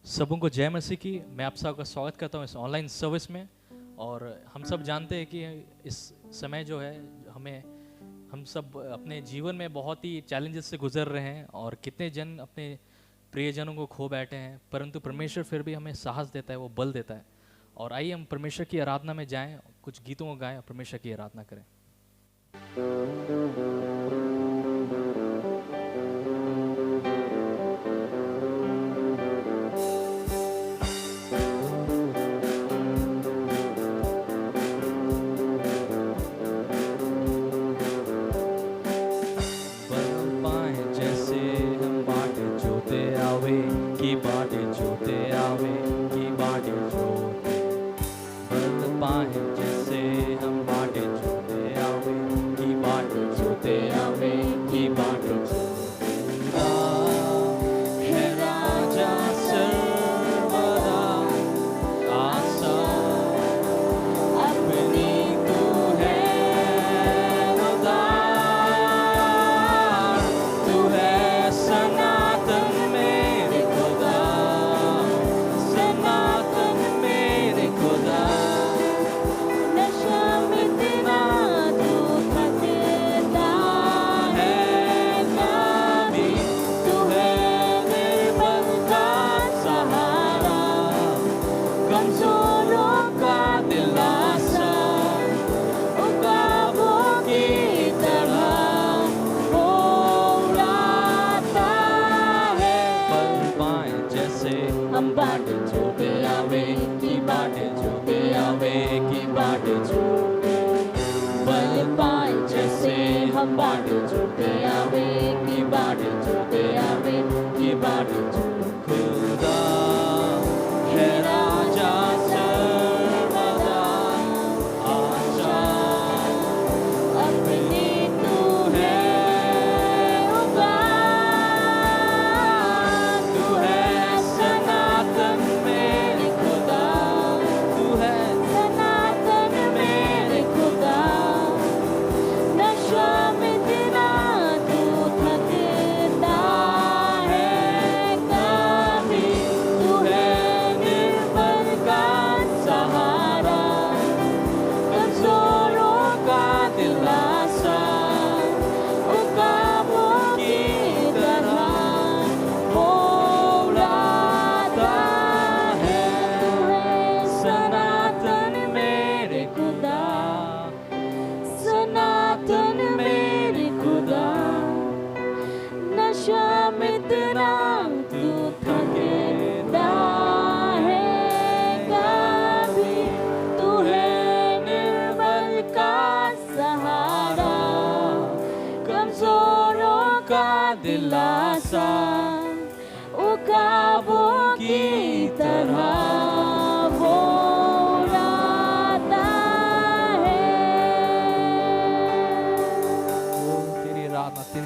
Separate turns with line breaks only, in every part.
सबों को जय मसीह की। मैं आप सबका स्वागत करता हूँ इस ऑनलाइन सर्विस में। और हम सब जानते हैं कि इस समय जो है हम सब अपने जीवन में बहुत ही चैलेंजेस से गुजर रहे हैं और कितने जन अपने प्रियजनों को खो बैठे हैं, परंतु परमेश्वर फिर भी हमें साहस देता है, वो बल देता है। और आइए हम परमेश्वर की आराधना में जाएं, कुछ गीतों को गाएं और परमेश्वर की आराधना करें।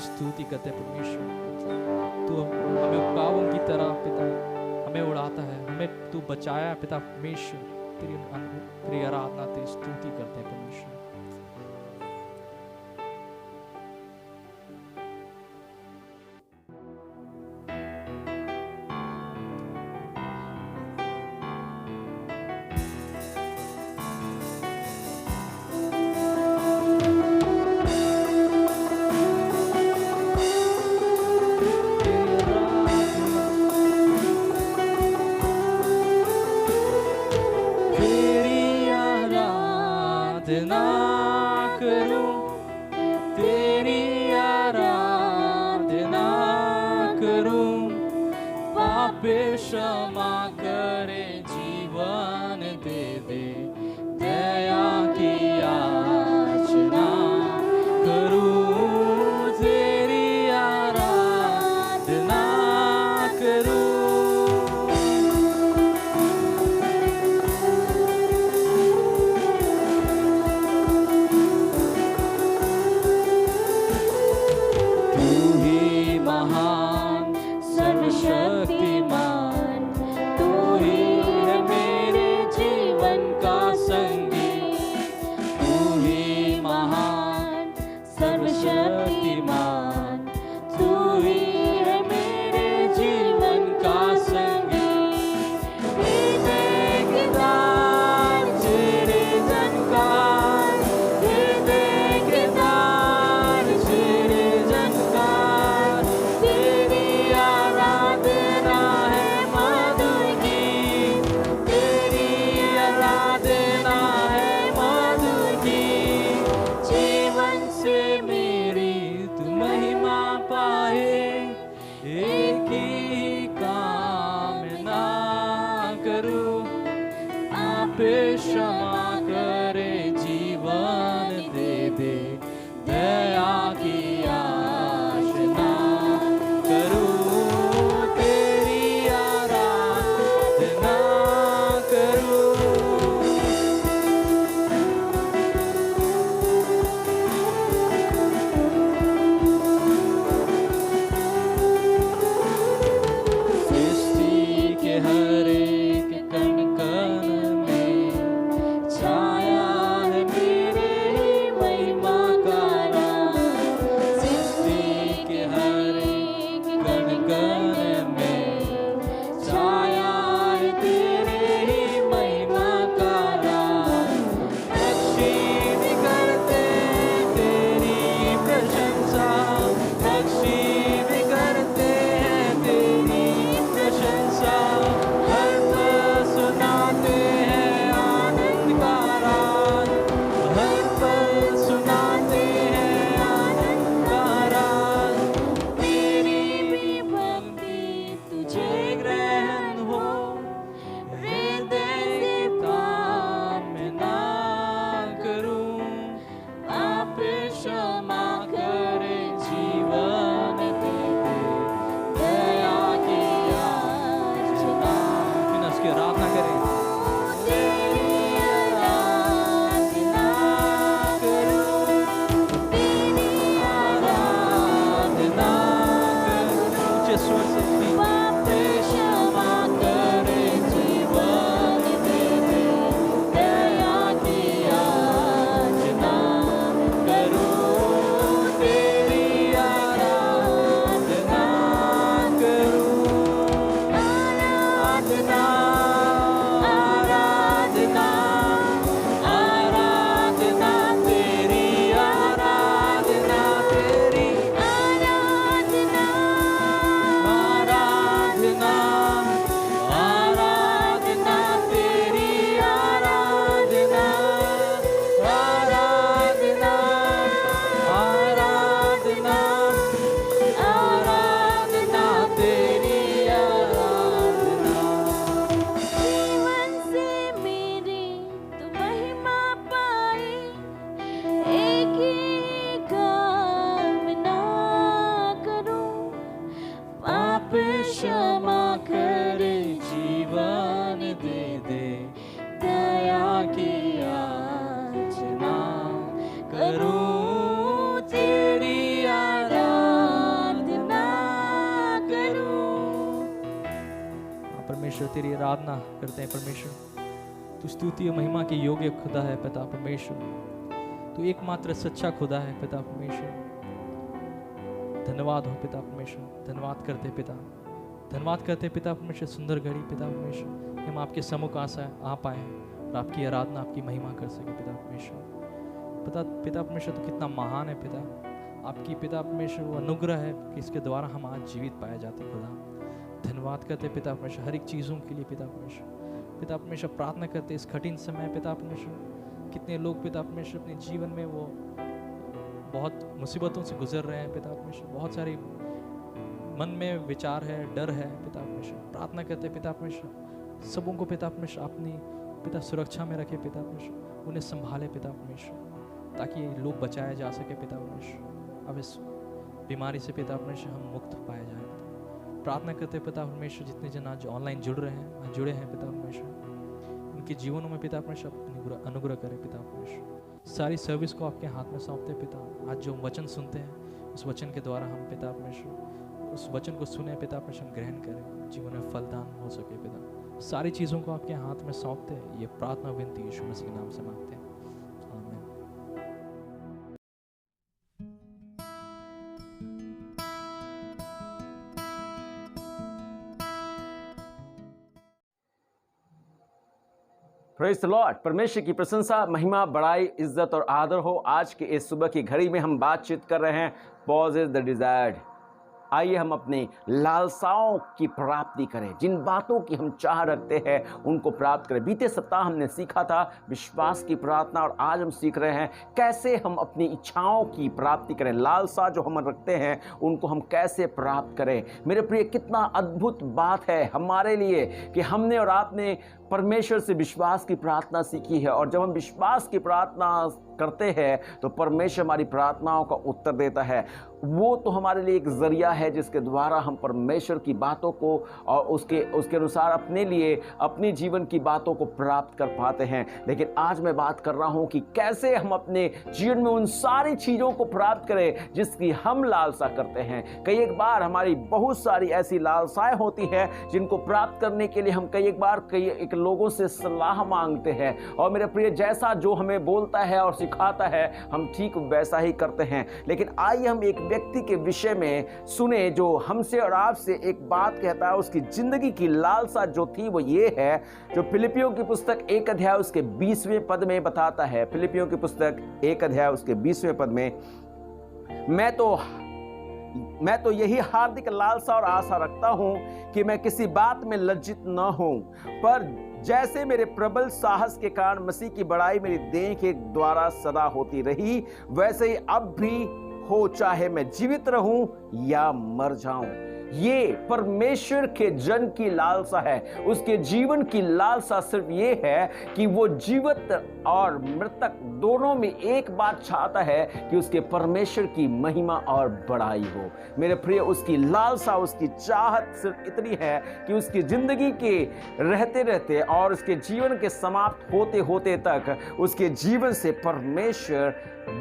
स्तुति करते परमेश्वर, तू हमें उकाबों की तरह पिता हमें उड़ाता है, हमें तू बचाया पिता परमेश्वर। तेरी आराधना तेरी स्तुति करते हैं परमेश्वर।
शक्तिमान, तू ही है मेरे जीवन का संगी।
क्षमा करे, जीवन दे दे, दया की याचना करूं, तेरी आराधना करूं। सृष्टि के हर एक कण कण में छाया है मेरे महिमा का राज। सृष्टि के हर एक कण कण में छाया है तेरे ही महिमा का राज। पक्षी भी करते तेरी प्रशंसा, पक्षी भी करते हैं तेरी प्रशंसा। हर पल सुनाते हैं आनंद का राज, हर पल सुनाते हैं आनंद का राज। मेरी भी भक्ति तुझे ग्रहण हो, हृदय के काम में ना करूं। आप क्षमा करे, जीवन दे दे, दया की याचना। बिना उसकी आराधना करें, तेरी आराधना करूं, तेरी आराधना करूं। ऊंचे स्वर से पाप क्षमा करे, जीवन दे दे, दया की याचना करूं, तेरी आराधना करूं। आराधना, आराधना, आराधना तेरी, आराधना तेरी, आराधना, आराधना, आराधना तेरी, आराधना, आराधना, आराधना, आराधना तेरी, आराधना।
जीवन से मेरे तो महिमा पाए, एक ही काम ना करूं।
पाप क्षमा करे, जीवन दे दे, दया की याचना करूं, तेरी आराधना करूं। परमेश्वर तेरी आराधना करते हैं परमेश्वर। तू स्तुति और महिमा के योग्य खुदा है पिता परमेश्वर। तू एकमात्र सच्चा खुदा है पिता परमेश्वर। धन्यवाद हो पिता परमेश्वर, धन्यवाद करते पिता, धन्यवाद करते पिता परमेश्वर। सुंदर घड़ी पिता परमेश्वर, हम आपके सम्मुख आ पाए और आपकी आराधना, आपकी महिमा कर सके पिता परमेश्वर। पिता परमेश्वर तो कितना महान है पिता। आपकी पिता परमेश्वर वो अनुग्रह है कि इसके द्वारा हम आज जीवित पाए जाते खुदा। धन्यवाद करते पिता परमेश्वर हर एक चीज़ों के लिए पिता परमेश्वर। पिता परमेश्वर प्रार्थना करते इस कठिन समय पिता परमेश्वर, कितने लोग पिता परमेश्वर अपने जीवन में वो बहुत मुसीबतों से गुजर रहे हैं पिता परमेश्वर। बहुत सारी मन में विचार है, डर है पिता परमेश्वर। प्रार्थना करते पिता परमेश्वर सबों को पिता परमेश्वर अपनी पिता सुरक्षा में रखे पिता परमेश्वर, उन्हें संभाले पिता परमेश्वर, ताकि लोग बचाए जा सके पिता परमेश्वर। अब इस बीमारी से पिता परमेश्वर हम मुक्त पाए जाए। प्रार्थना करते पिता परमेश्वर जितने जन आज ऑनलाइन जुड़े हैं पिता परमेश्वर, उनके जीवनों में पिता परमेश्वर अपनी अनुग्रह करे पिता परमेश्वर। सारी सर्विस को आपके हाथ में सौंपते पिता। आज जो वचन सुनते हैं उस वचन के द्वारा हम पिता परमेश्वर उस वचन को सुने पिता परमेश्वर ग्रहण करें, जीवन में फलदान हो सके पिता। सारी चीज़ों को आपके हाथ में सौंपते हैं। ये प्रार्थना विनती यीशु मसीह के नाम से मांगते हैं, आमीन।
Praise the Lord. परमेश्वर की प्रशंसा, महिमा, बड़ाई, इज्जत और आदर हो। आज के इस सुबह की घड़ी में हम बातचीत कर रहे हैं पॉज इज द डिजायर्ड। आइए हम अपने लालसाओं की प्राप्ति करें, जिन बातों की हम चाह रखते हैं उनको प्राप्त करें। बीते सप्ताह हमने सीखा था विश्वास की प्रार्थना, और आज हम सीख रहे हैं कैसे हम अपनी इच्छाओं की प्राप्ति करें। लालसा जो हम रखते हैं उनको हम कैसे प्राप्त करें। मेरे प्रिय, कितना अद्भुत बात है हमारे लिए कि हमने और आपने परमेश्वर से विश्वास की प्रार्थना सीखी है, और जब हम विश्वास की प्रार्थना करते हैं तो परमेश्वर हमारी प्रार्थनाओं का उत्तर देता है। वो तो हमारे लिए एक जरिया है जिसके द्वारा हम परमेश्वर की बातों को और उसके अनुसार अपने लिए अपनी जीवन की बातों को प्राप्त कर पाते हैं। लेकिन आज मैं बात कर रहा हूं कि कैसे हम अपने जीवन में उन सारी चीज़ों को प्राप्त करें जिसकी हम लालसा करते हैं। कई एक बार हमारी बहुत सारी ऐसी लालसाएं होती हैं जिनको प्राप्त करने के लिए हम कई एक लोगों से सलाह मांगते हैं, और मेरे प्रिय, जैसा जो हमें बोलता है और सिखाता है हम ठीक वैसा ही करते हैं। लेकिन आइए हम एक व्यक्ति के विषय में सुने जो हमसे और आपसे एक बात कहता है। उसकी जिंदगी की लालसा जो थी वो ये है, जो फिलिपियों की पुस्तक 1 अध्याय उसके 20वें पद में बताता है। फिलिपियों की पुस्तक 1 अध्याय उसके 20वें पद में, मैं तो यही हार्दिक लालसा और आशा रखता हूं कि मैं किसी बात में लज्जित न हूं, पर जैसे मेरे प्रबल साहस के कारण मसीह की बड़ाई मेरी देह के द्वारा सदा होती रही, वैसे ही अब भी हो, चाहे मैं जीवित रहूं या मर जाऊं। ये परमेश्वर के जन की लालसा है। उसके जीवन की लालसा सिर्फ ये है कि वो जीवित और मृतक दोनों में एक बात चाहता है कि उसके परमेश्वर की महिमा और बड़ाई हो। मेरे प्रिय, उसकी लालसा, उसकी चाहत सिर्फ इतनी है कि उसकी जिंदगी के रहते रहते और उसके जीवन के समाप्त होते होते तक उसके जीवन से परमेश्वर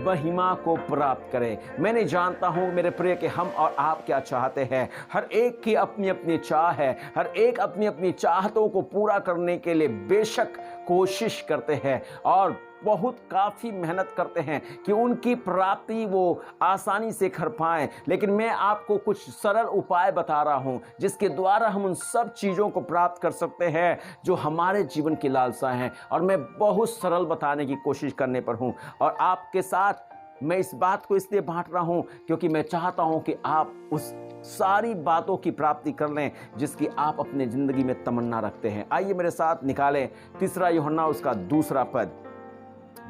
महिमा को प्राप्त करें। मैं नहीं जानता हूं मेरे प्रिय कि हम और आप क्या चाहते हैं। हर एक की अपनी अपनी चाह है, हर एक अपनी अपनी चाहतों को पूरा करने के लिए बेशक कोशिश करते हैं और बहुत काफ़ी मेहनत करते हैं कि उनकी प्राप्ति वो आसानी से कर पाएं। लेकिन मैं आपको कुछ सरल उपाय बता रहा हूं जिसके द्वारा हम उन सब चीज़ों को प्राप्त कर सकते हैं जो हमारे जीवन की लालसा हैं, और मैं बहुत सरल बताने की कोशिश करने पर हूं। और आपके साथ मैं इस बात को इसलिए बांट रहा हूं क्योंकि मैं चाहता हूं कि आप उस सारी बातों की प्राप्ति कर लें जिसकी आप अपने ज़िंदगी में तमन्ना रखते हैं। आइए मेरे साथ निकालें 3 यूहन्ना उसका 2 पद।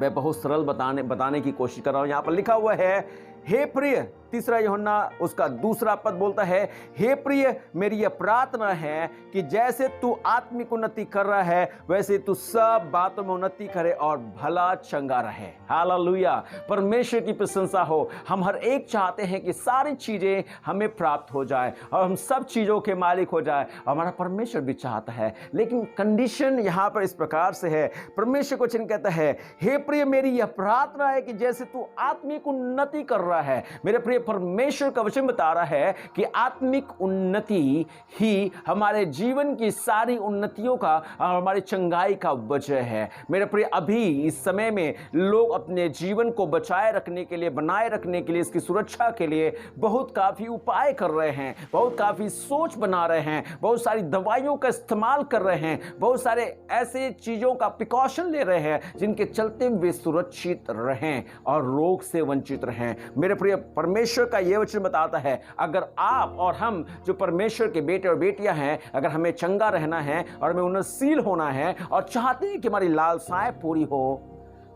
मैं बहुत सरल बताने की कोशिश कर रहा हूं। यहां पर लिखा हुआ है, हे प्रिय, 3 यूहन्ना उसका 2 पद बोलता है, हे प्रिय, मेरी यह प्रार्थना है कि जैसे तू आत्मिक उन्नति कर रहा है वैसे तू सब बातों में उन्नति करे और भला चंगा रहे। हालेलुया, परमेश्वर की प्रशंसा हो। हम हर एक चाहते हैं कि सारी चीजें हमें प्राप्त हो जाए और हम सब चीजों के मालिक हो जाए। हमारा परमेश्वर भी चाहता है, लेकिन कंडीशन यहां पर इस प्रकार से है। परमेश्वर वचन कहता है, हे प्रिय, मेरी यह प्रार्थना है कि जैसे तू आत्मिक उन्नति कर रहा है। मेरे प्रिय, परमेश्वर का वचन बता रहा है कि आत्मिक उन्नति ही हमारे जीवन की सारी उन्नतियों का और हमारी चंगाई का वजह है। मेरे प्रिय, अभी इस समय में लोग अपने जीवन को बचाए रखने के लिए, बनाए रखने के लिए, इसकी सुरक्षा के लिए बहुत काफ़ी उपाय कर रहे हैं, बहुत काफ़ी सोच बना रहे हैं, बहुत सारी दवाइयों का इस्तेमाल कर रहे हैं, बहुत सारे ऐसे चीज़ों का प्रिकॉशन ले रहे हैं जिनके चलते वे सुरक्षित रहें और रोग से वंचित रहें। मेरे प्रिय, परमेश्वर का यह वचन बताता है, अगर आप और हम जो परमेश्वर के बेटे और बेटियां हैं, अगर हमें चंगा रहना है और हमें उन्नतशील होना है और चाहते हैं कि हमारी लालसाएं पूरी हो,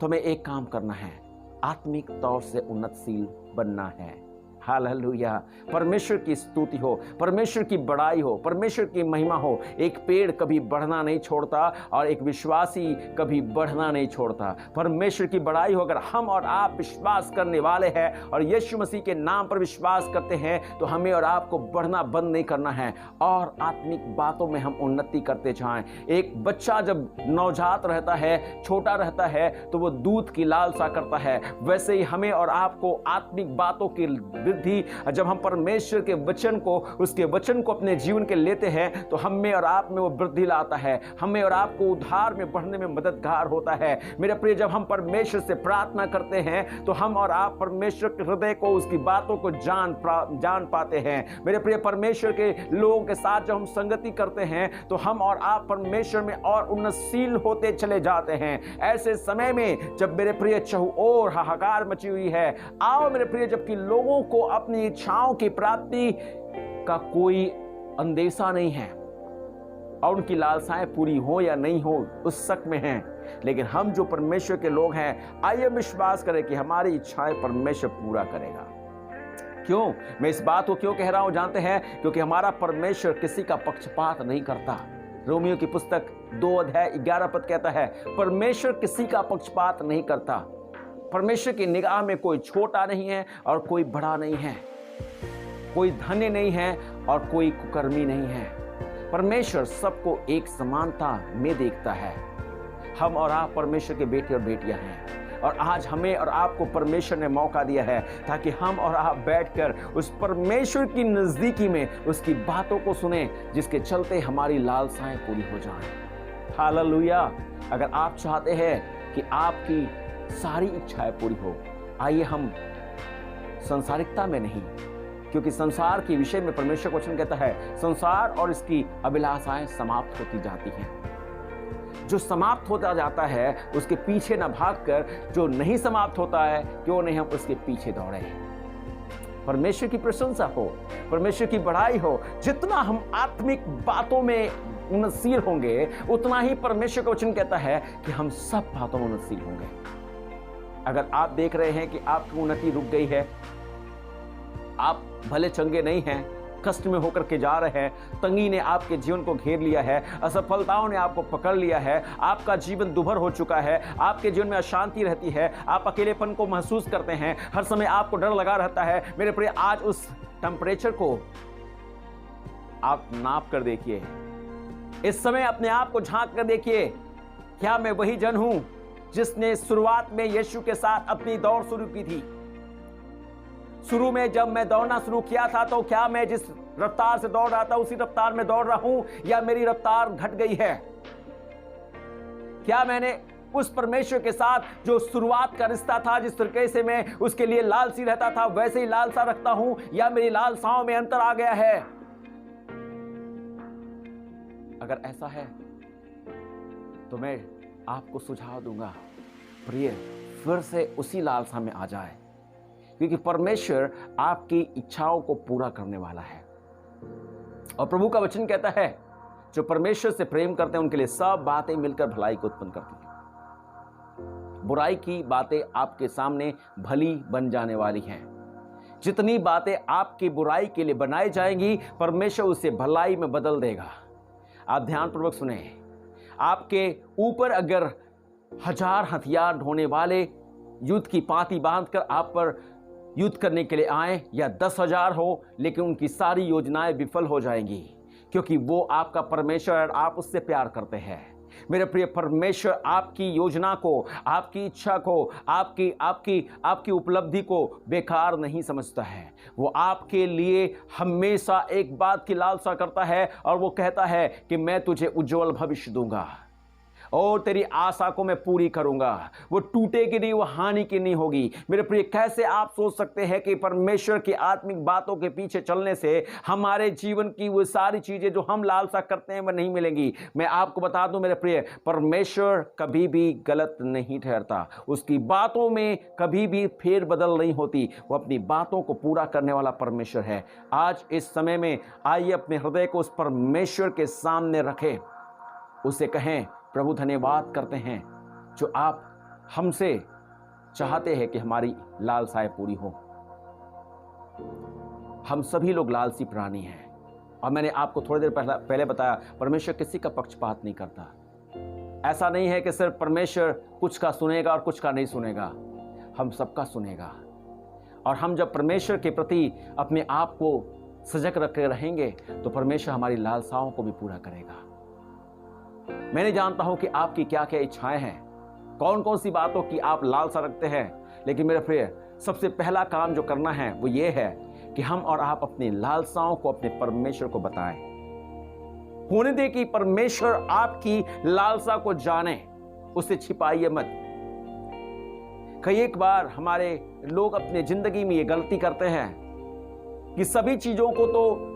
तो हमें एक काम करना है, आत्मिक तौर से उन्नतशील बनना है। हालेलुया, परमेश्वर की स्तुति हो, परमेश्वर की बड़ाई हो, परमेश्वर की महिमा हो। एक पेड़ कभी बढ़ना नहीं छोड़ता और एक विश्वासी कभी बढ़ना नहीं छोड़ता। परमेश्वर की बड़ाई हो। अगर हम और आप विश्वास करने वाले हैं और यीशु मसीह के नाम पर विश्वास करते हैं तो हमें और आपको बढ़ना बंद नहीं करना है और आत्मिक बातों में हम उन्नति करते जाएं। एक बच्चा जब नवजात रहता है, छोटा रहता है, तो वो दूध की लालसा करता है। वैसे ही हमें और आपको आत्मिक बातों की वृद्धि, जब हम परमेश्वर के वचन को, उसके वचन को अपने जीवन के लेते हैं तो हमें और आप में वो वृद्धि लाता है, हमें और आपको उद्धार में बढ़ने में मददगार होता है। मेरे प्रिय, जब हम परमेश्वर से प्रार्थना करते हैं तो हम और आप परमेश्वर के हृदय को, उसकी बातों को जान पाते हैं। मेरे प्रिय, परमेश्वर के लोगों के साथ जब हम संगति करते हैं तो हम और आप परमेश्वर में और उन्नतशील होते चले जाते हैं। ऐसे समय में जब मेरे प्रिय चहुओर हाहाकार मची हुई है, आओ मेरे प्रिय, जबकि लोगों को अपनी इच्छाओं की प्राप्ति का कोई अंदेशा नहीं है और उनकी लालसाएं पूरी हो या नहीं हो उस शक में हैं। लेकिन हम जो परमेश्वर के लोग हैं, आइए विश्वास करें कि हमारी इच्छाएं परमेश्वर पूरा करेगा। क्यों मैं इस बात को क्यों कह रहा हूं जानते हैं? क्योंकि हमारा परमेश्वर किसी का पक्षपात नहीं करता। रोमियो की पुस्तक 2 अध्याय 11 पद कहता है, परमेश्वर किसी का पक्षपात नहीं करता। परमेश्वर की निगाह में कोई छोटा नहीं है और कोई बड़ा नहीं है, कोई धन्य नहीं है और कोई कुकर्मी नहीं है। परमेश्वर सबको एक समानता में देखता है। हम और आप परमेश्वर के बेटे और बेटियां हैं और आज हमें और आपको परमेश्वर ने मौका दिया है ताकि हम और आप बैठकर उस परमेश्वर की नजदीकी में उसकी बातों को सुने, जिसके चलते हमारी लालसाएं पूरी हो जाएं। हालेलुया। अगर आप चाहते हैं कि आपकी सारी इच्छाएं पूरी हो, आइए हम संसारिकता में नहीं, क्योंकि संसार के विषय में परमेश्वर का वचन कहता है संसार और इसकी अभिलाषाएं समाप्त होती जाती हैं। जो समाप्त होता जाता है उसके पीछे न भागकर जो नहीं समाप्त होता है, क्यों नहीं हम उसके पीछे दौड़े। परमेश्वर की प्रशंसा हो, परमेश्वर की बढ़ाई हो। जितना हम आत्मिक बातों में उन्नतशील होंगे, उतना ही परमेश्वर का वचन कहता है कि हम सब बातों में उन्नतशील होंगे। अगर आप देख रहे हैं कि आपकी उन्नति रुक गई है, आप भले चंगे नहीं हैं, कष्ट में होकर के जा रहे हैं, तंगी ने आपके जीवन को घेर लिया है, असफलताओं ने आपको पकड़ लिया है, आपका जीवन दुभर हो चुका है, आपके जीवन में अशांति रहती है, आप अकेलेपन को महसूस करते हैं, हर समय आपको डर लगा रहता है। मेरे प्रिय, आज उस टेम्परेचर को आप नाप कर देखिए। इस समय अपने आप को झांक कर देखिए, क्या मैं वही जन हूं जिसने शुरुआत में यीशु के साथ अपनी दौड़ शुरू की थी? शुरू में जब मैं दौड़ना शुरू किया था तो क्या मैं जिस रफ्तार से दौड़ रहा था उसी रफ्तार में दौड़ रहा हूं, या मेरी रफ्तार घट गई है? क्या मैंने उस परमेश्वर के साथ जो शुरुआत का रिश्ता था, जिस तरीके से मैं उसके लिए लालसी रहता था, वैसे ही लालसा रखता हूं, या मेरी लालसाओं में अंतर आ गया है? अगर ऐसा है तो मैं आपको सुझाव दूंगा, प्रिय, फिर से उसी लालसा में आ जाए, क्योंकि परमेश्वर आपकी इच्छाओं को पूरा करने वाला है। और प्रभु का वचन कहता है, जो परमेश्वर से प्रेम करते हैं उनके लिए सब बातें मिलकर भलाई को उत्पन्न करती हैं। बुराई की बातें आपके सामने भली बन जाने वाली हैं। जितनी बातें आपकी बुराई के लिए बनाई जाएंगी, परमेश्वर उसे भलाई में बदल देगा। आप ध्यानपूर्वक सुने। आपके ऊपर अगर 1000 हथियार ढोने वाले युद्ध की पांति बांधकर आप पर युद्ध करने के लिए आए, या 10,000 हो, लेकिन उनकी सारी योजनाएं विफल हो जाएंगी, क्योंकि वो आपका परमेश्वर और आप उससे प्यार करते हैं। मेरे प्रिय, परमेश्वर आपकी योजना को, आपकी इच्छा को, आपकी उपलब्धि को बेकार नहीं समझता है। वो आपके लिए हमेशा एक बात की लालसा करता है और वो कहता है कि मैं तुझे उज्जवल भविष्य दूंगा और तेरी आशा को मैं पूरी करूंगा। वो टूटेगी नहीं, वो हानि की नहीं होगी। मेरे प्रिय, कैसे आप सोच सकते हैं कि परमेश्वर की आत्मिक बातों के पीछे चलने से हमारे जीवन की वो सारी चीजें जो हम लालसा करते हैं वह नहीं मिलेंगी? मैं आपको बता दूं मेरे प्रिय, परमेश्वर कभी भी गलत नहीं ठहरता। उसकी बातों में कभी भी फेर बदल नहीं होती। वो अपनी बातों को पूरा करने वाला परमेश्वर है। आज इस समय में आइए अपने हृदय को उस परमेश्वर के सामने रखें, उसे कहें, प्रभु धन्यवाद करते हैं जो आप हमसे चाहते हैं कि हमारी लालसाएं पूरी हो। हम सभी लोग लालसी प्राणी हैं, और मैंने आपको थोड़ी देर पहले बताया, परमेश्वर किसी का पक्षपात नहीं करता। ऐसा नहीं है कि सिर्फ परमेश्वर कुछ का सुनेगा और कुछ का नहीं सुनेगा, हम सबका सुनेगा। और हम जब परमेश्वर के प्रति अपने आप को सजग रखे रहेंगे तो परमेश्वर हमारी लालसाओं को भी पूरा करेगा। मैं नहीं जानता हूं कि आपकी क्या क्या इच्छाएं हैं, कौन कौन सी बातों की आप लालसा रखते हैं, लेकिन मेरे प्रिय, सबसे पहला काम जो करना है वो ये है कि हम और आप अपनी लालसाओं को अपने परमेश्वर को बताएं। होने दे कि परमेश्वर आपकी लालसा को जाने, उसे छिपाइए मत। कई एक बार हमारे लोग अपनी जिंदगी में ये गलती करते हैं कि सभी चीजों को तो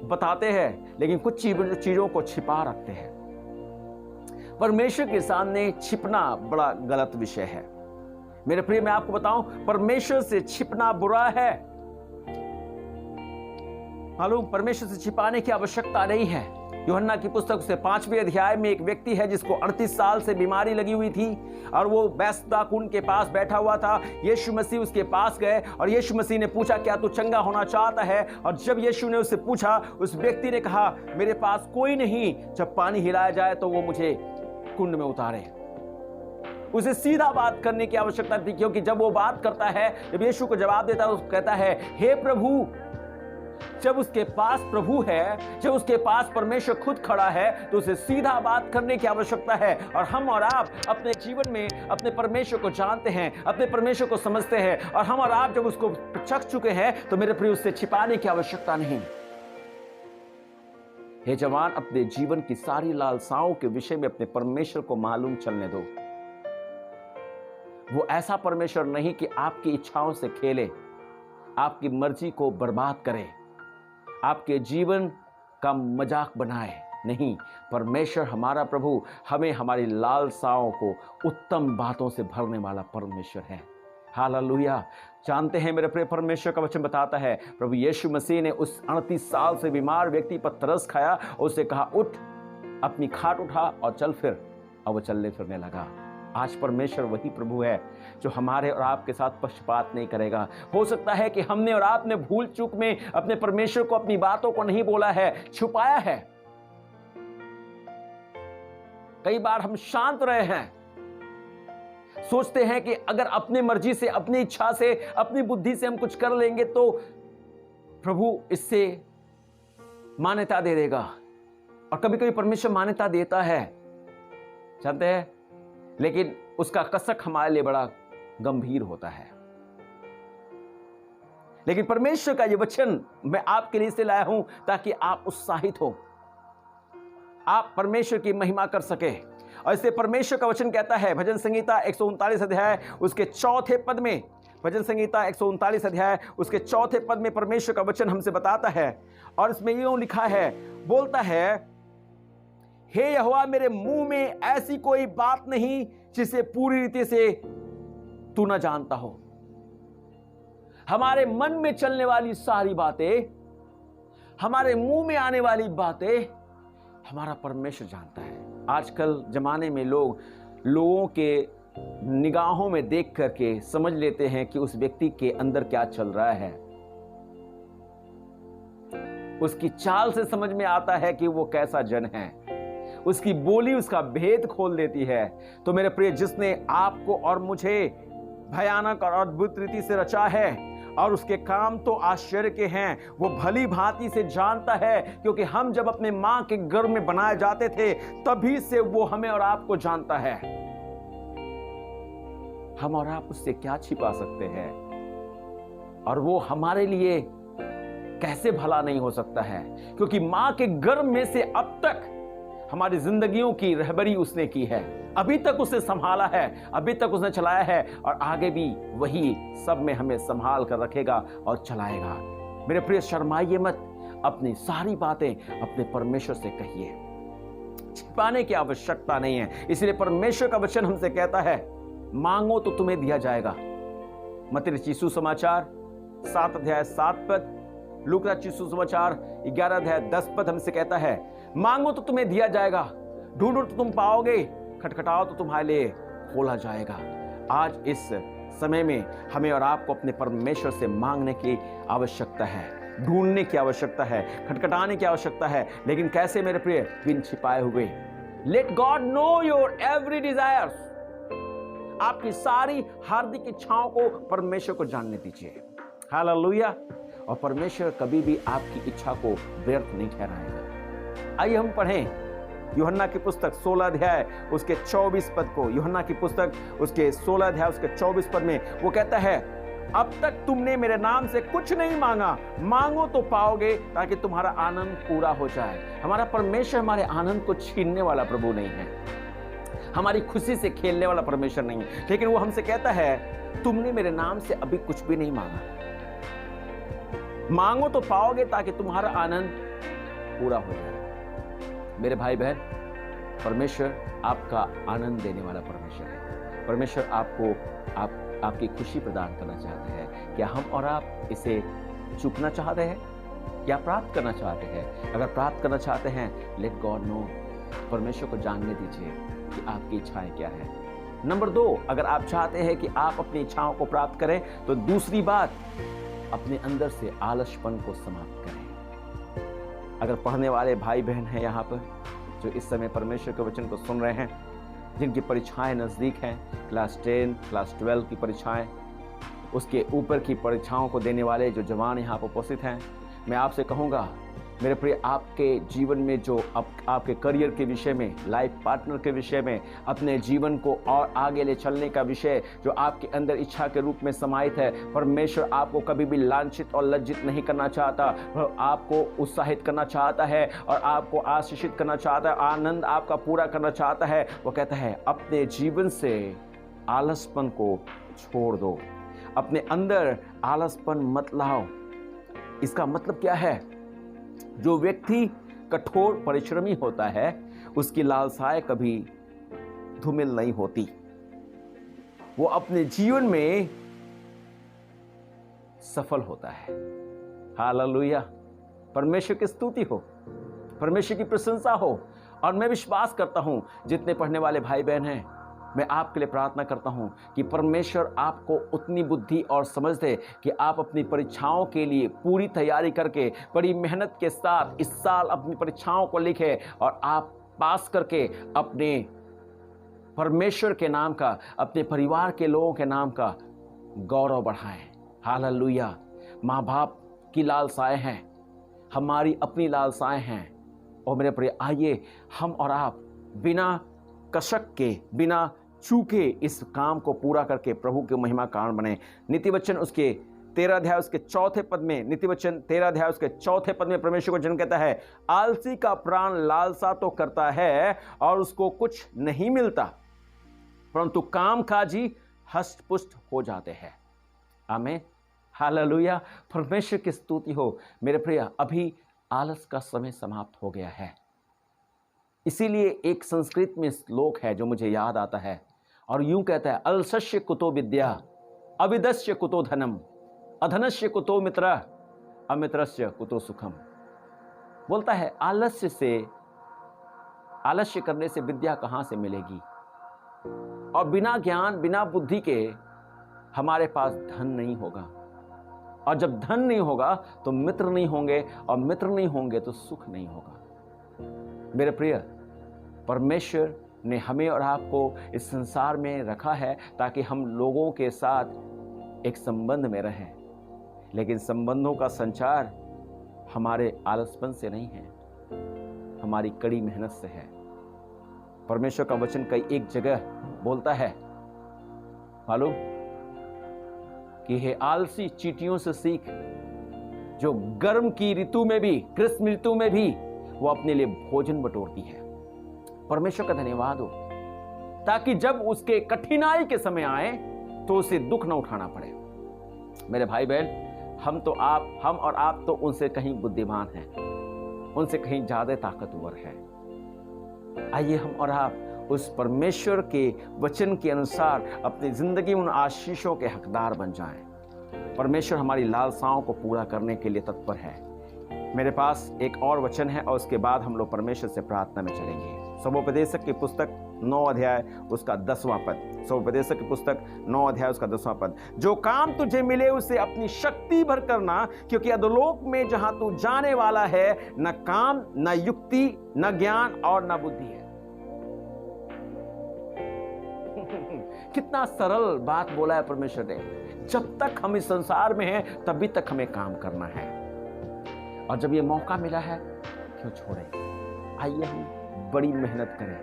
बताते हैं, लेकिन कुछ चीजों को छिपा रखते हैं। परमेश्वर के सामने छिपना बड़ा गलत विषय है। मेरे प्रिय, मैं आपको बताऊं, परमेश्वर से छिपना बुरा है। मालूम, परमेश्वर से छिपाने की आवश्यकता नहीं है। यूहन्ना की पुस्तक से 5वें अध्याय में एक व्यक्ति है जिसको 38 साल से बीमारी लगी हुई थी और वो बैसदा कुंड के पास बैठा हुआ था। यीशु मसीह उसके पास गए और यीशु मसीह ने पूछा, क्या तू चंगा होना चाहता है? और जब यीशु ने उससे पूछा, उस व्यक्ति ने कहा, मेरे पास कोई नहीं, जब पानी हिलाया जाए तो वो मुझे कुंड में उतारे। उसे सीधा बात करने की आवश्यकता थी, क्योंकि जब वो बात करता है, जब यीशु को जवाब देता है, तो कहता है, हे प्रभु। जब उसके पास प्रभु है, जब उसके पास परमेश्वर खुद खड़ा है, तो उसे सीधा बात करने की आवश्यकता है। और हम और आप अपने जीवन में अपने परमेश्वर को जानते हैं, अपने परमेश्वर को समझते हैं, और हम और आप जब उसको चख चुके हैं, तो मेरे प्रिय, उससे छिपाने की आवश्यकता नहीं। हे जवान, अपने जीवन की सारी लालसाओं के विषय में अपने परमेश्वर को मालूम चलने दो। वो ऐसा परमेश्वर नहीं कि आपकी इच्छाओं से खेले, आपकी मर्जी को बर्बाद करे, आपके जीवन का मजाक बनाए। नहीं, परमेश्वर हमारा प्रभु हमें हमारी लालसाओं को उत्तम बातों से भरने वाला परमेश्वर है। हालेलुया। जानते हैं मेरे प्रिय, परमेश्वर का वचन बताता है, प्रभु यीशु मसीह ने उस 38 साल से बीमार व्यक्ति पर तरस खाया और उसे कहा, उठ, अपनी खाट उठा और चल फिर। और वो चलने फिरने लगा। आज परमेश्वर वही प्रभु है जो हमारे और आपके साथ पक्षपात नहीं करेगा। हो सकता है कि हमने और आपने भूल चूक में अपने परमेश्वर को अपनी बातों को नहीं बोला है, छुपाया है। कई बार हम शांत रहे हैं, सोचते हैं कि अगर अपनी मर्जी से, अपनी इच्छा से, अपनी बुद्धि से हम कुछ कर लेंगे तो प्रभु इससे मान्यता दे देगा। और कभी कभी परमेश्वर मान्यता देता है, जानते हैं, लेकिन उसका कसक हमारे लिए बड़ा गंभीर होता है। लेकिन परमेश्वर का यह वचन मैं आपके लिए से लाया हूं ताकि आप उत्साहित हो, आप परमेश्वर की महिमा कर सके। और इससे परमेश्वर का वचन कहता है, भजन संगीता 139 अध्याय उसके 4 पद में, भजन संगीता 139 अध्याय उसके 4 पद में परमेश्वर का वचन हमसे बताता है। और इसमें यूं लिखा है, बोलता है, हे यहोवा, मेरे मुंह में ऐसी कोई बात नहीं जिसे पूरी रीति से तू न जानता हो। हमारे मन में चलने वाली सारी बातें, हमारे मुंह में आने वाली बातें हमारा परमेश्वर जानता है। आजकल जमाने में लोगों के निगाहों में देख करके समझ लेते हैं कि उस व्यक्ति के अंदर क्या चल रहा है। उसकी चाल से समझ में आता है कि वो कैसा जन है। उसकी बोली उसका भेद खोल देती है। तो मेरे प्रिय, जिसने आपको और मुझे भयानक और अद्भुत रीति से रचा है और उसके काम तो आश्चर्य के हैं, वो भली भांति से जानता है, क्योंकि हम जब अपने मां के गर्भ में बनाए जाते थे तभी से वो हमें और आपको जानता है। हम और आप उससे क्या छिपा सकते हैं? और वो हमारे लिए कैसे भला नहीं हो सकता है, क्योंकि मां के गर्भ में से अब तक हमारी जिंदगियों की रहबरी उसने की है। अभी तक उसे संभाला है, अभी तक उसने चलाया है, और आगे भी वही सब में हमें संभाल कर रखेगा और चलाएगा। मेरे प्रिय, शर्माइए मत, अपनी सारी बातें अपने परमेश्वर से कहिए, छिपाने की आवश्यकता नहीं है। इसलिए परमेश्वर का वचन हमसे कहता है, मांगो तो तुम्हें दिया जाएगा। मत्ती रचित सुसमाचार 7 अध्याय 7 पद, लूका रचित सुसमाचार 11 अध्याय 10 पद हमसे कहता है, मांगो तो तुम्हें दिया जाएगा, ढूंढो तो तुम पाओगे, खटखटाओ तो तुम्हारे लिए खोला जाएगा। आज इस समय में हमें और आपको अपने परमेश्वर से मांगने की आवश्यकता है, ढूंढने की आवश्यकता है, खटखटाने की आवश्यकता है। लेकिन कैसे मेरे प्रिय? बिन छिपाए हुए। Let God know your every desires. आपकी सारी हार्दिक इच्छाओं को परमेश्वर को जानने दीजिए। हालेलुया। और परमेश्वर कभी भी आपकी इच्छा को व्यर्थ नहीं ठहराएगा। आइए हम पढ़ें यूहन्ना की पुस्तक 16 अध्याय उसके 24 पद को। यूहन्ना की पुस्तक उसके 16 अध्याय उसके 24 पद में वो कहता है, अब तक तुमने मेरे नाम से कुछ नहीं मांगा, मांगो तो पाओगे ताकि तुम्हारा आनंद पूरा हो जाए। हमारा परमेश्वर हमारे आनंद को छीनने वाला प्रभु नहीं है, हमारी खुशी से खेलने वाला परमेश्वर नहीं है। लेकिन वो हमसे कहता है, तुमने मेरे नाम से अभी कुछ भी नहीं मांगा, मांगो तो पाओगे ताकि तुम्हारा आनंद पूरा हो जाए। मेरे भाई बहन, परमेश्वर आपका आनंद देने वाला परमेश्वर है। परमेश्वर आपकी खुशी प्रदान करना चाहता है। क्या हम और आप इसे चूकना चाहते हैं या प्राप्त करना चाहते हैं? अगर प्राप्त करना चाहते हैं, लेट गॉड नो, परमेश्वर को जानने दीजिए कि आपकी इच्छाएं क्या है। नंबर 2, अगर आप चाहते हैं कि आप अपनी इच्छाओं को प्राप्त करें, तो दूसरी बात, अपने अंदर से आलसपन को समाप्त करें। अगर पढ़ने वाले भाई बहन हैं यहाँ पर जो इस समय परमेश्वर के वचन को सुन रहे हैं, जिनकी परीक्षाएं नज़दीक हैं, क्लास 10, क्लास 12 की परीक्षाएं, उसके ऊपर की परीक्षाओं को देने वाले जो जवान यहाँ पर उपस्थित हैं, मैं आपसे कहूँगा मेरे प्रिय, आपके जीवन में जो आपके करियर के विषय में, लाइफ पार्टनर के विषय में, अपने जीवन को और आगे ले चलने का विषय जो आपके अंदर इच्छा के रूप में समाहित है, परमेश्वर आपको कभी भी लांछित और लज्जित नहीं करना चाहता। वह आपको उत्साहित करना चाहता है और आपको आशीषित करना चाहता है, आनंद आपका पूरा करना चाहता है। वो कहता है अपने जीवन से आलसपन को छोड़ दो, अपने अंदर आलसपन मत लाओ। इसका मतलब क्या है? जो व्यक्ति कठोर परिश्रमी होता है, उसकी लालसाएं कभी धूमिल नहीं होती। वो अपने जीवन में सफल होता है। हालेलुया, परमेश्वर की स्तुति हो, परमेश्वर की प्रशंसा हो। और मैं विश्वास करता हूं, जितने पढ़ने वाले भाई बहन हैं, मैं आपके लिए प्रार्थना करता हूं कि परमेश्वर आपको उतनी बुद्धि और समझ दे कि आप अपनी परीक्षाओं के लिए पूरी तैयारी करके, बड़ी मेहनत के साथ इस साल अपनी परीक्षाओं को लिखें और आप पास करके अपने परमेश्वर के नाम का, अपने परिवार के लोगों के नाम का गौरव बढ़ाएं। हालेलुया। माँ बाप की लालसाएं हैं, हमारी अपनी लालसाएं हैं। और मेरे प्रिय, आइए हम और आप बिना कसक के, बिना चूके इस काम को पूरा करके प्रभु के महिमा कारण बने। नीतिवचन उसके 13 अध्याय उसके 4 पद में, नीतिवचन 13 अध्याय उसके 4 पद में परमेश्वर को जन कहता है, आलसी का प्राण लालसा तो करता है और उसको कुछ नहीं मिलता, परंतु कामकाजी हष्ट-पुष्ट हो जाते हैं। आमीन, हालेलुया। परमेश्वर की स्तुति हो। मेरे प्रिय, अभी आलस का समय समाप्त हो गया है। इसीलिए एक संस्कृत में श्लोक है जो मुझे याद आता है और यूं कहता है, अलसस्य कुतो विद्या, अविदस्य कुतो धनम, अधनस्य कुतो मित्र, अमित्रस्य कुतो सुखम। बोलता है आलस्य करने से विद्या कहां से मिलेगी, और बिना ज्ञान, बिना बुद्धि के हमारे पास धन नहीं होगा, और जब धन नहीं होगा तो मित्र नहीं होंगे, और मित्र नहीं होंगे तो सुख नहीं होगा। मेरे प्रिय, परमेश्वर ने हमें और आपको इस संसार में रखा है ताकि हम लोगों के साथ एक संबंध में रहें, लेकिन संबंधों का संचार हमारे आलसपन से नहीं है, हमारी कड़ी मेहनत से है। परमेश्वर का वचन कई एक जगह बोलता है, मालूम कि हे आलसी, चींटियों से सीख, जो गर्म की ऋतु में भी, ग्रीष्म ऋतु में भी वो अपने लिए भोजन बटोरती है। परमेश्वर का धन्यवाद हो, ताकि जब उसके कठिनाई के समय आए तो उसे दुख न उठाना पड़े। मेरे भाई बहन, हम और आप तो उनसे कहीं बुद्धिमान हैं, उनसे कहीं ज्यादा ताकतवर हैं। आइए हम और आप उस परमेश्वर के वचन के अनुसार अपनी जिंदगी उन आशीषों के हकदार बन जाएं। परमेश्वर हमारी लालसाओं को पूरा करने के लिए तत्पर है। मेरे पास एक और वचन है और उसके बाद हम लोग परमेश्वर से प्रार्थना में चलेंगे। सबोपदेशक की पुस्तक 9 अध्याय उसका 10वां पद। सबोपदेशक की पुस्तक 9 अध्याय उसका 10वां पद। जो काम तुझे मिले उसे अपनी शक्ति भर करना, क्योंकि अधोलोक में जहां तू जाने वाला है, न काम, न युक्ति, न ज्ञान और न बुद्धि है। कितना सरल बात बोला है परमेश्वर ने। जब तक हम इस संसार में हैं तभी तक हमें काम करना है, और जब ये मौका मिला है क्यों छोड़ें। आइए हम बड़ी मेहनत करें,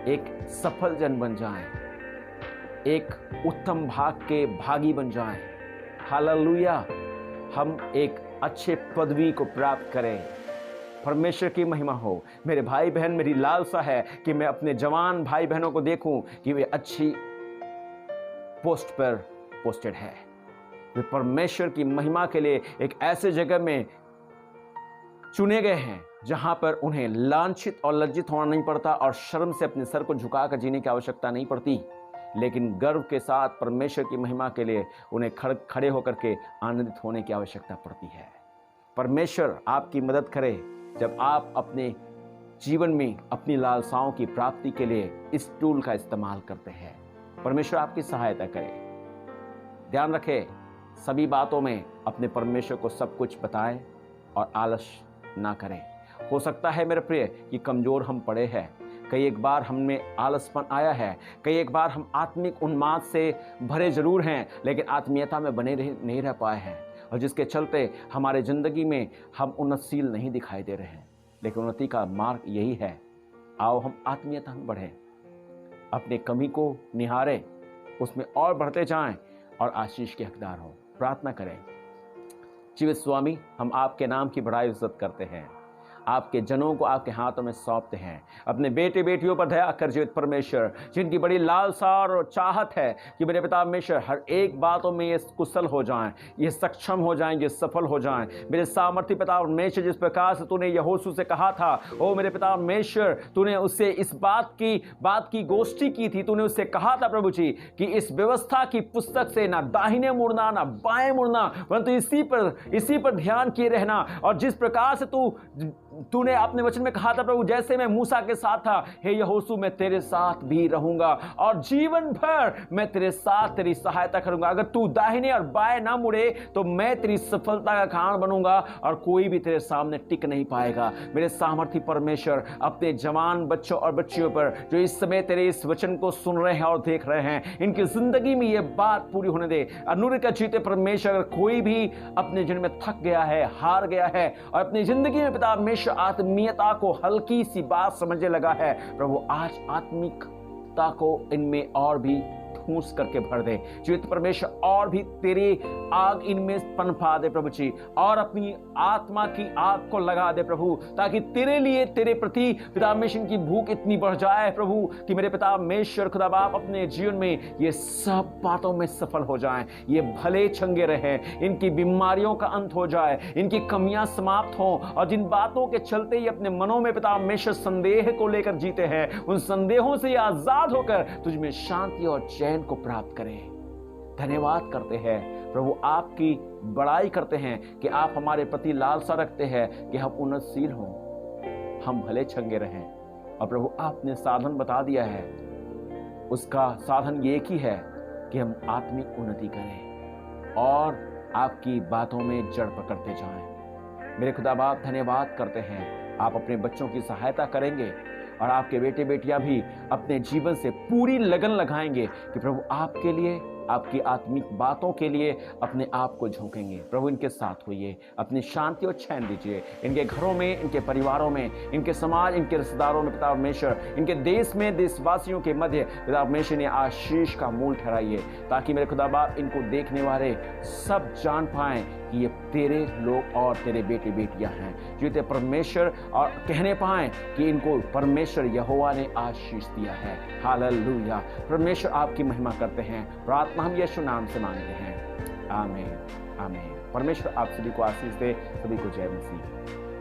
एक सफल जन बन जाएं, एक उत्तम भाग के भागी बन जाएं। हालेलुया। हम एक अच्छे पदवी को प्राप्त करें। परमेश्वर की महिमा हो। मेरे भाई बहन, मेरी लालसा है कि मैं अपने जवान भाई बहनों को देखूं कि वे अच्छी पोस्ट पर पोस्टेड है, वे परमेश्वर की महिमा के लिए एक ऐसे जगह में चुने गए हैं जहां पर उन्हें लांछित और लज्जित होना नहीं पड़ता और शर्म से अपने सर को झुकाकर जीने की आवश्यकता नहीं पड़ती, लेकिन गर्व के साथ परमेश्वर की महिमा के लिए उन्हें खड़े होकर के आनंदित होने की आवश्यकता पड़ती है। परमेश्वर आपकी मदद करे जब आप अपने जीवन में अपनी लालसाओं की प्राप्ति के लिए इस टूल का इस्तेमाल करते हैं। परमेश्वर आपकी सहायता करे। ध्यान रखें, सभी बातों में अपने परमेश्वर को सब कुछ बताएं और आलस ना करें। हो सकता है मेरे प्रिय कि कमजोर हम पड़े हैं, कई एक बार हमें आलसपन आया है, कई एक बार हम आत्मिक उन्माद से भरे जरूर हैं, लेकिन आत्मीयता में बने नहीं रह पाए हैं, और जिसके चलते हमारे ज़िंदगी में हम उन्नतशील नहीं दिखाई दे रहे हैं। लेकिन उन्नति का मार्ग यही है, आओ हम आत्मीयता में बढ़ें, अपने कमी को निहारें, उसमें और बढ़ते जाएं और आशीष के हकदार हों। प्रार्थना करें। जीवित स्वामी, हम आपके नाम की बड़ाई इज्जत करते हैं, आपके जनों को आपके हाथों में सौंपते हैं। अपने बेटे बेटियों पर दया कर जीवित परमेश्वर, जिनकी बड़ी लालसा और चाहत है कि मेरे पिता परमेश्वर हर एक बातों में ये कुशल हो जाएं, ये सक्षम हो जाएं, ये सफल हो जाएं। मेरे सामर्थ्य पिता परमेश्वर, जिस प्रकार से तूने यहोशू से कहा था, ओ मेरे पिता परमेश्वर, तूने उससे इस बात की गोष्ठी की थी, तूने उससे कहा था प्रभु जी कि इस व्यवस्था की पुस्तक से ना दाहिने मुड़ना ना बाएं मुड़ना, परंतु इसी पर ध्यान किए रहना। और जिस प्रकार से तूने अपने वचन में कहा था प्रभु, जैसे मैं मूसा के साथ था, हे यहोशू मैं तेरे साथ भी रहूंगा और जीवन भर मैं तेरे साथ तेरी सहायता करूंगा। अगर तू दाहिने और बाएं ना मुड़े तो मैं तेरी सफलता का कारण बनूंगा और कोई भी तेरे सामने टिक नहीं पाएगा। मेरे सामर्थी परमेश्वर, अपने जवान बच्चों और बच्चियों पर जो इस समय तेरे इस वचन को सुन रहे हैं और देख रहे हैं, इनकी जिंदगी में ये बात पूरी होने दे। अनुर का जीते परमेश्वर, अगर कोई भी अपने जीवन में थक गया है, हार गया है और अपनी जिंदगी में पिता परमेश्वर आत्मीयता को हल्की सी बात समझने लगा है, प्रभु आज आत्मिकता को इनमें और भी ठूस करके भर दे। जीवित परमेश्वर, और भी तेरी आग इनमें पनपा दे प्रभु जी, और अपनी आत्मा की आग को लगा दे प्रभु, ताकि तेरे लिए, तेरे प्रति पिता परमेश्वर की भूख इतनी बढ़ जाए प्रभु कि मेरे पिता परमेश्वर खुदा बाप अपने जीवन में ये सब बातों में सफल हो जाएं, ये भले चंगे रहें, इनकी बीमारियों का अंत हो जाए, इनकी कमियां समाप्त हों, और जिन बातों के चलते ही अपने मनों में पिता परमेश्वर संदेह को लेकर जीते हैं, उन संदेहों से आजाद होकर तुझ में शांति और चैन को प्राप्त करें। धन्यवाद करते हैं प्रभु, आपकी बड़ाई करते हैं कि आप हमारे प्रति लालसा रखते हैं कि हम उन्नतशील हों, हम भले चंगे रहें। और प्रभु आपने साधन बता दिया है, उसका साधन एक ही है कि हम आत्मिक उन्नति करें और आपकी बातों में जड़ पकड़ते जाएं। मेरे खुदा बाप धन्यवाद करते हैं, आप अपने बच्चों की सहायता करेंगे और आपके बेटे बेटियां भी अपने जीवन से पूरी लगन लगाएंगे कि प्रभु आपके लिए, आपकी आत्मिक बातों के लिए अपने आप को झोंकेंगे। प्रभु इनके साथ होइए, अपनी शांति और चैन दीजिए, इनके घरों में, इनके परिवारों में, इनके समाज, इनके रिश्तेदारों में पिता परमेश्वर, इनके देश में, देशवासियों के मध्य पिता परमेश्वर ने आशीष का मूल ठहराइए, ताकि मेरे खुदा बाप इनको देखने वाले सब जान पाएं कि ये तेरे लोग और तेरे बेटे बेटियां हैं, जो तेरे परमेश्वर, और कहने पाएं कि इनको परमेश्वर यहोवा ने आशीष दिया है। हालेलुया। परमेश्वर आपकी महिमा करते हैं, प्रार्थना हम यीशु नाम से मांगते हैं, आमीन आमीन। परमेश्वर आप सभी को आशीष दे, सभी को जय मसीह।